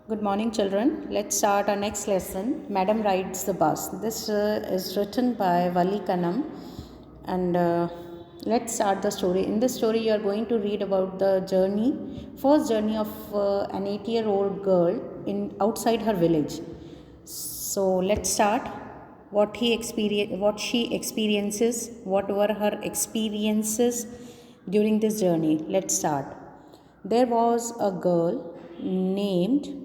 Good morning, children. Let's start our next lesson. Madam Rides the Bus. This is written by Vali Kanam. And let's start the story. In this story, you are going to read about the first journey of an 8-year-old girl outside her village. So let's start. What she experiences, what were her experiences during this journey. Let's start. There was a girl named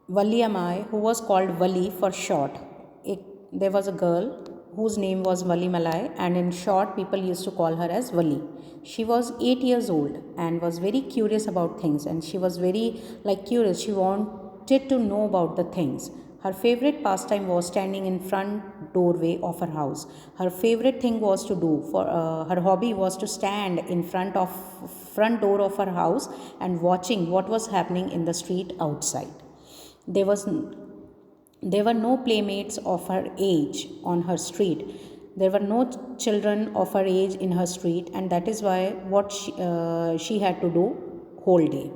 Valiamai, who was called Vali for short. There was a girl whose name was Vali Malai, and in short, people used to call her as Vali. She was 8 years old and was very curious about things, and she was very curious. She wanted to know about the things. Her favorite pastime was standing in front doorway of her house. Her favorite thing was to do for her hobby was to stand in front door of her house and watching what was happening in the street outside. There was there were no playmates of her age on her street. There were no children of her age in her street, and that is why what she had to do whole day.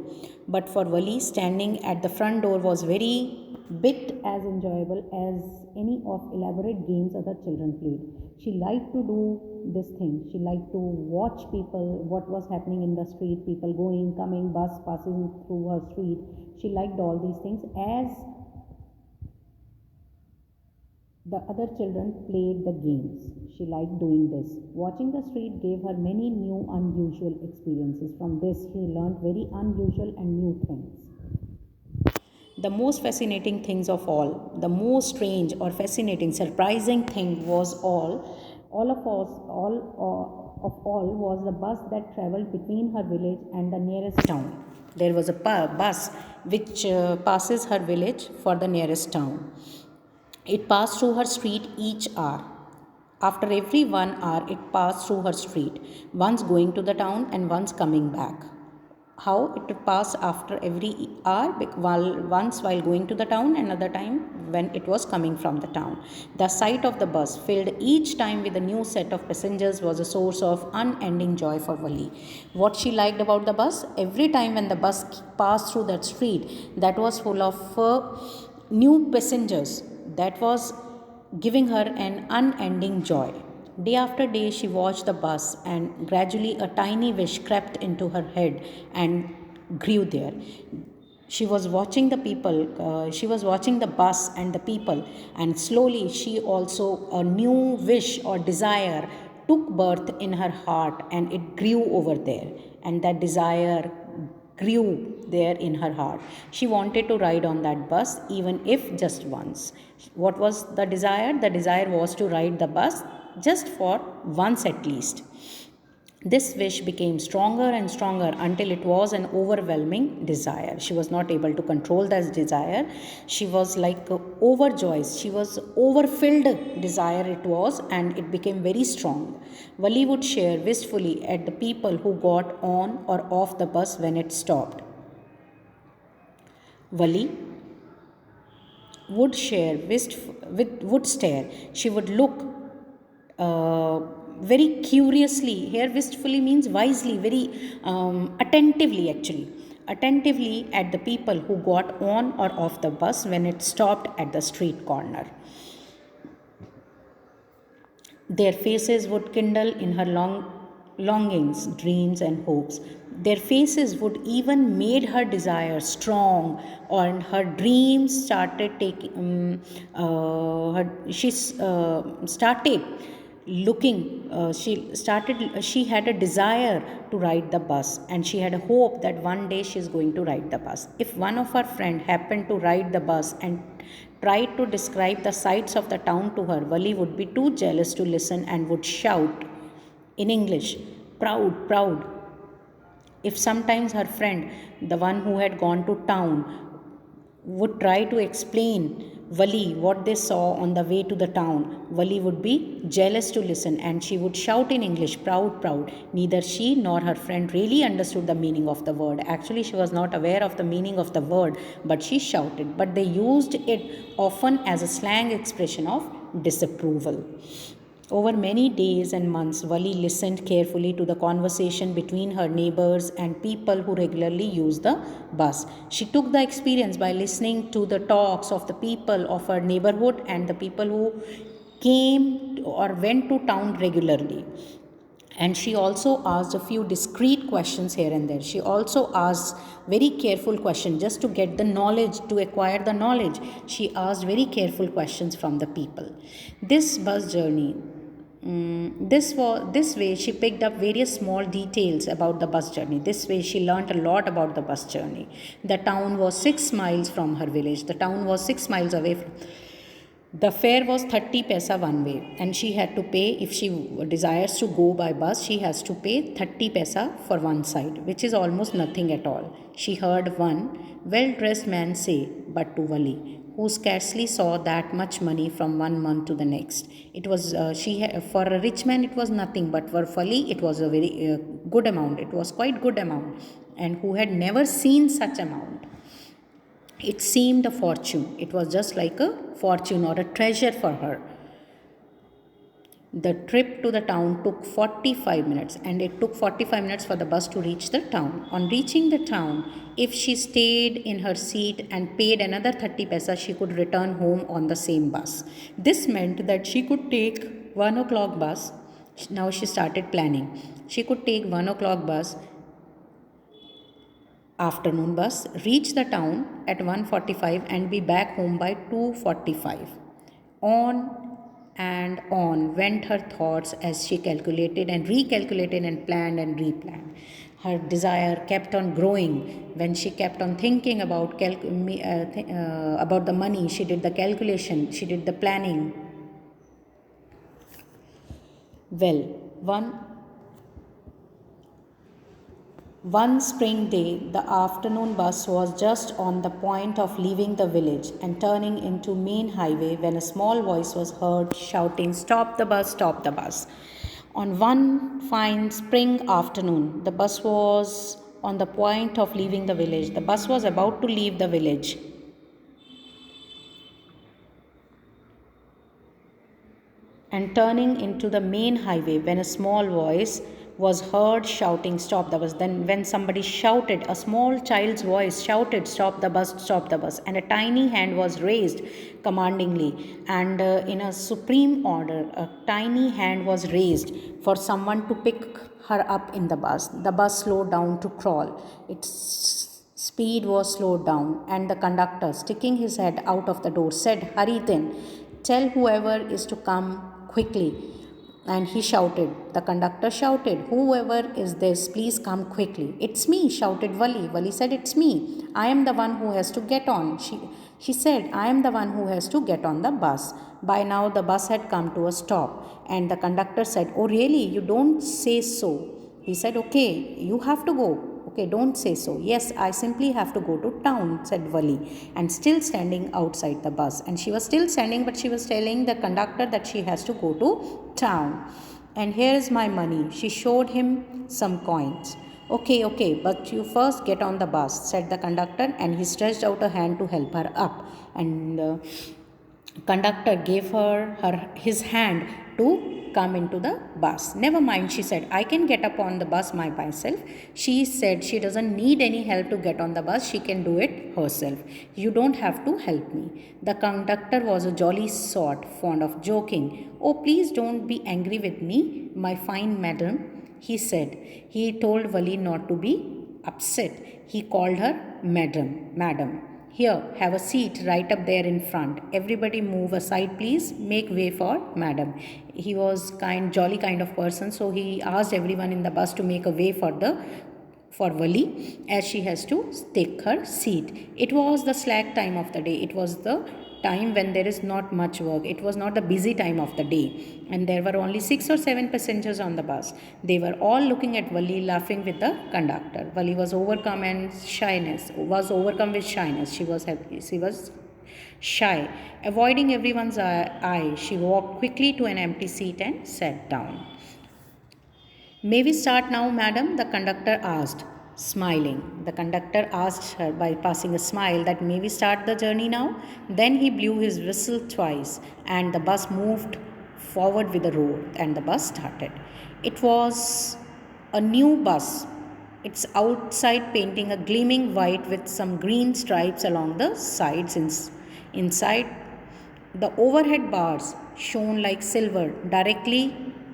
But for Vali, standing at the front door was very bit as enjoyable as any of elaborate games other children played. She liked to do this thing. She liked to watch people, what was happening in the street, people going, coming, bus passing through her street. She liked all these things as the other children played the games. She liked doing this. Watching the street gave her many new, unusual experiences. From this, she learned very unusual and new things. The most fascinating things of all, the most strange or fascinating, surprising thing was all was the bus that traveled between her village and the nearest town. There was a bus which passes her village for the nearest town. It passed through her street each hour. After every 1 hour, it passed through her street, once going to the town and once coming back. How it would pass after every hour, once while going to the town, another time when it was coming from the town. The sight of the bus, filled each time with a new set of passengers, was a source of unending joy for Vali. What she liked about the bus, every time when the bus passed through that street, that was full of new passengers, that was giving her an unending joy. Day after day, she watched the bus, and gradually a tiny wish crept into her head and grew there. She was watching the people, she was watching the bus and the people, and slowly a new wish or desire took birth in her heart, and it grew over there. And that desire grew there in her heart. She wanted to ride on that bus, even if just once. What was the desire? The desire was to ride the bus just for once at least. This wish became stronger and stronger until it was an overwhelming desire. She was not able to control that desire. She was overjoyed. She was overfilled desire it was, and it became very strong. Vali would share wistfully at the people who got on or off the bus when it stopped. Vali would share would stare. She would look very curiously. Here, wistfully means wisely, very attentively, actually. Attentively at the people who got on or off the bus when it stopped at the street corner. Their faces would kindle in her longings, dreams, and hopes. Their faces would even made her desire strong, and her dreams started taking. She started looking. She had a desire to ride the bus, and she had a hope that one day she is going to ride the bus. If one of her friend happened to ride the bus and tried to describe the sights of the town to her, Vali would be too jealous to listen and would shout in English, "Proud, proud." If sometimes her friend, the one who had gone to town, would try to explain Vali what they saw on the way to the town, Vali would be jealous to listen, and she would shout in English, "Proud, proud." Neither she nor her friend really understood the meaning of the word. Actually, she was not aware of the meaning of the word, but she shouted. But they used it often as a slang expression of disapproval. Over many days and months, Wali listened carefully to the conversation between her neighbors and people who regularly use the bus. She took the experience by listening to the talks of the people of her neighborhood and the people who came or went to town regularly. And she also asked a few discreet questions here and there. She also asked very careful questions just to get the knowledge, to acquire the knowledge. She asked very careful questions from the people. This bus journey, this way she picked up various small details about the bus journey. This way she learnt a lot about the bus journey. The town was 6 miles from her village. The town was 6 miles away from. The fare was 30 paisa one way, and she had to pay, if she desires to go by bus, she has to pay 30 paisa for one side, which is almost nothing at all. She heard one well dressed man say, but to Wali, who scarcely saw that much money from one month to the next. It was for a rich man it was nothing, but for Wali it was a very good amount. It was quite good amount, and who had never seen such amount. It seemed a fortune. It was just like a fortune or a treasure for her. The trip to the town took 45 minutes, and it took 45 minutes for the bus to reach the town. On reaching the town, if she stayed in her seat and paid another 30 paisa, she could return home on the same bus. This meant that she could take 1 o'clock bus. Now she started planning. She could take 1 o'clock bus, afternoon bus, reach the town at 1:45 and be back home by 2:45. On and on went her thoughts as she calculated and recalculated and planned and replanned. Her desire kept on growing. When she kept on thinking about the money, she did the calculation, she did the planning. Well, one spring day, the afternoon bus was just on the point of leaving the village and turning into main highway when a small voice was heard shouting, "Stop the bus, stop the bus." On one fine spring afternoon, the bus was on the point of leaving the village. The bus was about to leave the village. And turning into the main highway when a small voice was heard shouting, "Stop the bus." Then when somebody shouted, a small child's voice shouted, "Stop the bus, stop the bus." And a tiny hand was raised commandingly, and in a supreme order, a tiny hand was raised for someone to pick her up in the bus. The bus slowed down to crawl. Its speed was slowed down, and the conductor, sticking his head out of the door, said, "Hurry then, tell whoever is to come quickly." And he shouted, the conductor shouted, "Whoever is this, please come quickly." "It's me," shouted Wali. Wali said, "It's me. I am the one who has to get on." She said, "I am the one who has to get on the bus." By now the bus had come to a stop, and the conductor said, "Oh really, you don't say so." He said, "Okay, you have to go." "Okay, don't say so." "Yes, I simply have to go to town," said Wali, and still standing outside the bus. And she was still standing, but she was telling the conductor that she has to go to town. "And here is my money." She showed him some coins. Okay, but you first get on the bus," said the conductor, and he stretched out a hand to help her up. And conductor gave her his hand to come into the bus. "Never mind," she said, "I can get up on the bus myself." She said she doesn't need any help to get on the bus. She can do it herself. "You don't have to help me." The conductor was a jolly sort, fond of joking. "Oh, please don't be angry with me, my fine madam," he said. He told Wali not to be upset. He called her madam. "Here, have a seat right up there in front. Everybody move aside, please. Make way for madam." He was jolly kind of person, so he asked everyone in the bus to make a way for Wali, as she has to take her seat. It was the slack time of the day. It was the time when there is not much work. It was not the busy time of the day, and there were only 6 or 7 passengers on the bus. They were all looking at Wali, laughing with the conductor. Wali was overcome with shyness. She was shy. Avoiding everyone's eye, she walked quickly to an empty seat and sat down. "May we start now, madam?" the conductor asked, smiling. The conductor asked her by passing a smile that, "May we start the journey now?" Then he blew his whistle twice, and the bus moved forward with the road, and the bus started. It was a new bus. Its outside painting a gleaming white with some green stripes along the sides. Inside, the overhead bars shone like silver directly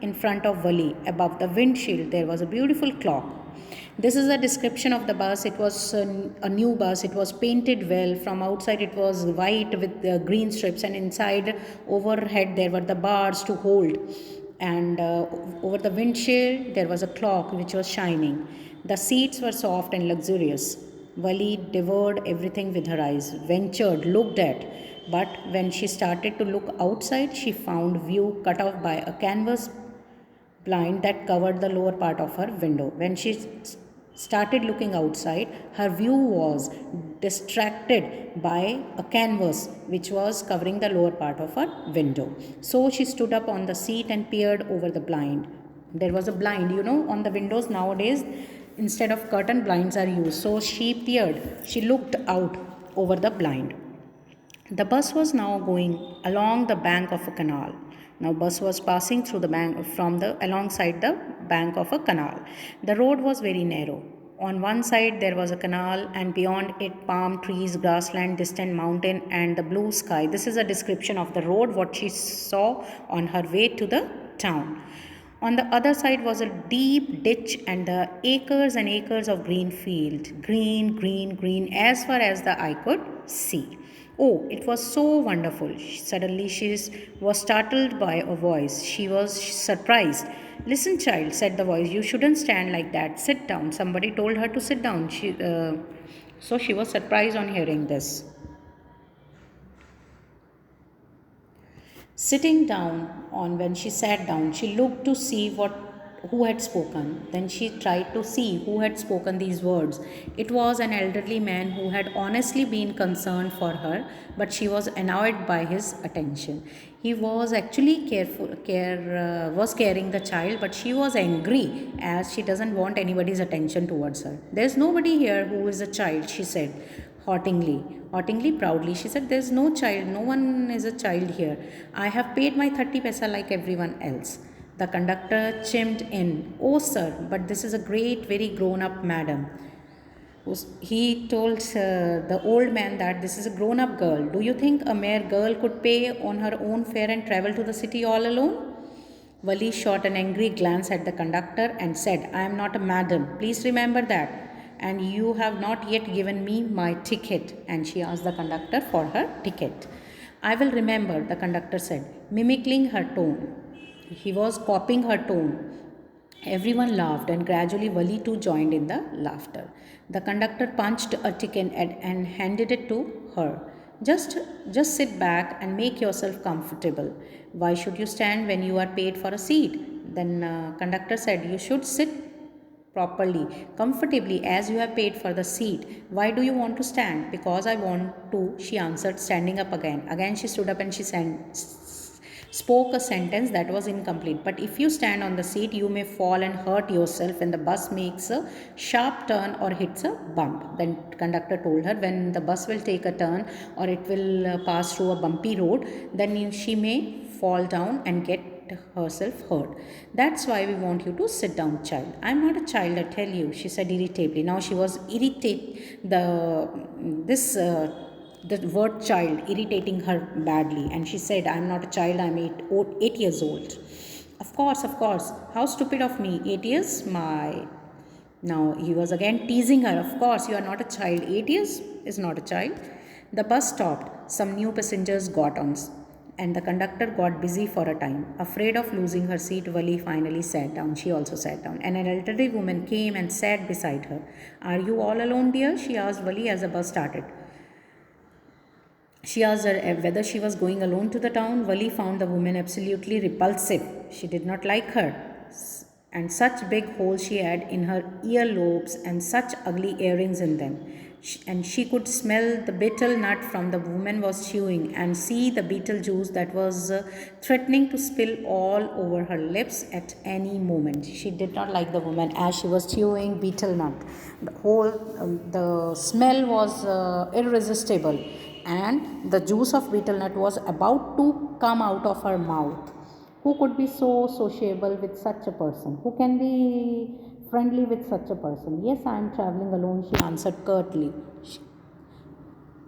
in front of Wali. Above the windshield, there was a beautiful clock. This is a description of the bus. It was a new bus. It was painted well. From outside, it was white with green strips, and inside, overhead, there were the bars to hold. And over the windshield, there was a clock which was shining. The seats were soft and luxurious. Wali devoured everything with her eyes, ventured, looked at. But when she started to look outside, she found view cut off by a canvas blind that covered the lower part of her window. When she started looking outside, her view was distracted by a canvas which was covering the lower part of her window. So she stood up on the seat and peered over the blind. There was a blind, on the windows nowadays, instead of curtain, blinds are used. So she peered, she looked out over the blind. The bus was now going along the bank of a canal. Now bus was passing through the bank alongside the bank of a canal. The road was very narrow. On one side there was a canal, and beyond it palm trees, grassland, distant mountain, and the blue sky. This is a description of the road, what she saw on her way to the town. On the other side was a deep ditch and the acres and acres of green field. Green, green, green, as far as the eye could see. Oh, it was so wonderful. Suddenly she was startled by a voice. She was surprised. Listen, child, said the voice. You shouldn't stand like that. Sit down. Somebody told her to sit down. So she was surprised on hearing this. Sitting down, when she sat down, she looked to see who had spoken. Then she tried to see who had spoken these words. It was an elderly man who had honestly been concerned for her, but she was annoyed by his attention. He was actually was caring the child, but she was angry as she doesn't want anybody's attention towards her. There's nobody here who is a child, she said. Haughtily, proudly, she said, there's no child, no one is a child here. I have paid my 30 paisa like everyone else. The conductor chimed in, oh sir, but this is a great, very grown up madam. He told the old man that this is a grown up girl. Do you think a mere girl could pay on her own fare and travel to the city all alone? Wali shot an angry glance at the conductor and said, I am not a madam. Please remember that. And you have not yet given me my ticket. And she asked the conductor for her ticket. I will remember, the conductor said, mimicking her tone. He was copying her tone. Everyone laughed, and gradually Wali too joined in the laughter. The conductor punched a ticket and handed it to her. Just sit back and make yourself comfortable. Why should you stand when you are paid for a seat? Then conductor said, you should sit properly, comfortably, as you have paid for the seat. Why do you want to stand? Because I want to, she answered, standing up again. Again she stood up and she spoke a sentence that was incomplete. But if you stand on the seat, you may fall and hurt yourself when the bus makes a sharp turn or hits a bump. Then conductor told her, when the bus will take a turn or it will pass through a bumpy road, then she may fall down and get herself hurt. That's why we want you to sit down, child. I'm not a child, I tell you, she said irritably. Now she was the word child irritating her badly, and she said, I'm not a child, I'm 8 years old. Of course, how stupid of me, 8 years, my. Now he was again teasing her. Of course, you are not a child, 8 years is not a child. The bus stopped. Some new passengers got on, and the conductor got busy for a time. Afraid of losing her seat, Wali finally sat down. She also sat down, and an elderly woman came and sat beside her. Are you all alone, dear? She asked Wali as the bus started. She asked her whether she was going alone to the town. Wali found the woman absolutely repulsive. She did not like her. And such big holes she had in her earlobes and such ugly earrings in them. And she could smell the betel nut from the woman was chewing and see the betel juice that was threatening to spill all over her lips at any moment. She did not like the woman as she was chewing betel nut. The smell was irresistible, and the juice of betel nut was about to come out of her mouth. Who could be so sociable with such a person? Who can be friendly with such a person? Yes, I am traveling alone, she answered curtly.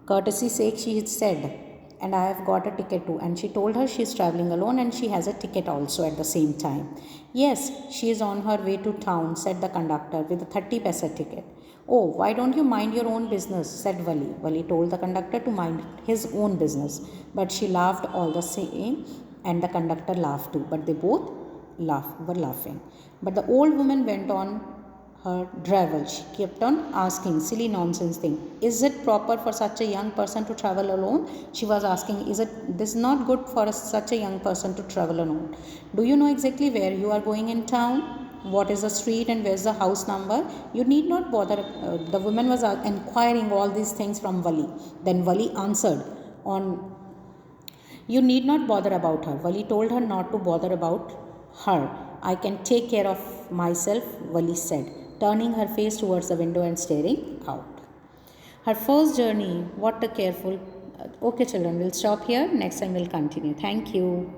Courtesy sake, she said, and I have got a ticket too. And she told her she is traveling alone and she has a ticket also at the same time. Yes, she is on her way to town, said the conductor with a 30 paisa ticket. Oh, why don't you mind your own business? Said Vali. Vali told the conductor to mind his own business. But she laughed all the same, and the conductor laughed too. But they both were laughing. But the old woman went on her drivel. She kept on asking silly nonsense thing. Is it proper for such a young person to travel alone? She was asking, is it this not good for such a young person to travel alone? Do you know exactly where you are going in town? What is the street and where's the house number? You need not bother. The woman was inquiring all these things from Vali. Then Vali answered on, you need not bother about her. Vali told her not to bother about her. I can take care of myself, Vali said, turning her face towards the window and staring out. Her first journey, what a careful. Okay, children, we'll stop here. Next time we'll continue. Thank you.